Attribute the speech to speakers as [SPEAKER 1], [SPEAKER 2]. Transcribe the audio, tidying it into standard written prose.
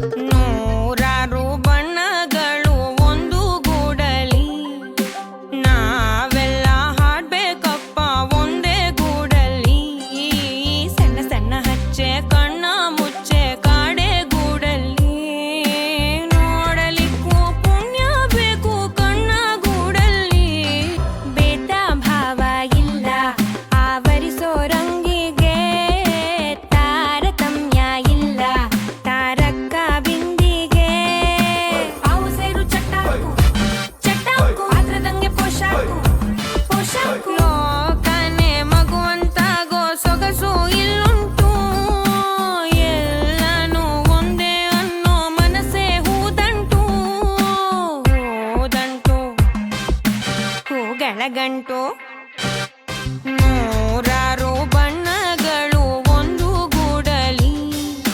[SPEAKER 1] ನೂರಾರು ಬಣ್ಣಗಳು ಒಂದು ಗೂಡಲಿ, ನಾವೆಲ್ಲ ಹಾಡ್ಬೇಕಪ್ಪ ಒಂದೇ ಗೂಡಲಿ. ಸಣ್ಣ ಸಣ್ಣ ಹಚ್ಚೆ ಕಣ್ಣ ಮುಚ್ಚೆ ಕಾಡೆ ಗೂಡಲ್ಲಿ, ನೋಡಲಿಕ್ಕೂ ಪುಣ್ಯ ಬೇಕು ಕಣ್ಣ ಗೂಡಲ್ಲಿ. ಭೇದ ಭಾವ ಇಲ್ಲ ಆವರಿಸೋ ರಂಗಿಗೆ, ತಾರತಮ್ಯ ಇಲ್ಲ ತಾರಕ್ಕ ಬಿಂದಿಗೆ. ಅವು ಸೇರು ಚಟ್ಟಾಕು ಚಟ್ಟಾಕು, ಪಾತ್ರದಂಗೆ ಪೋಷಾಕು ಪೋಷಾಕು. ಲೋಕನೆ ಮಗುವಂತಾಗೋ ಸೊಗಸು ಇಲ್ಲುಂಟು, ಎಲ್ಲನೂ ಒಂದೇ ಅನ್ನೋ ಮನಸ್ಸೇ ಹೂದಂಟು. ಹೂದಂಟು ಹೂಗಳ ಗಂಟು.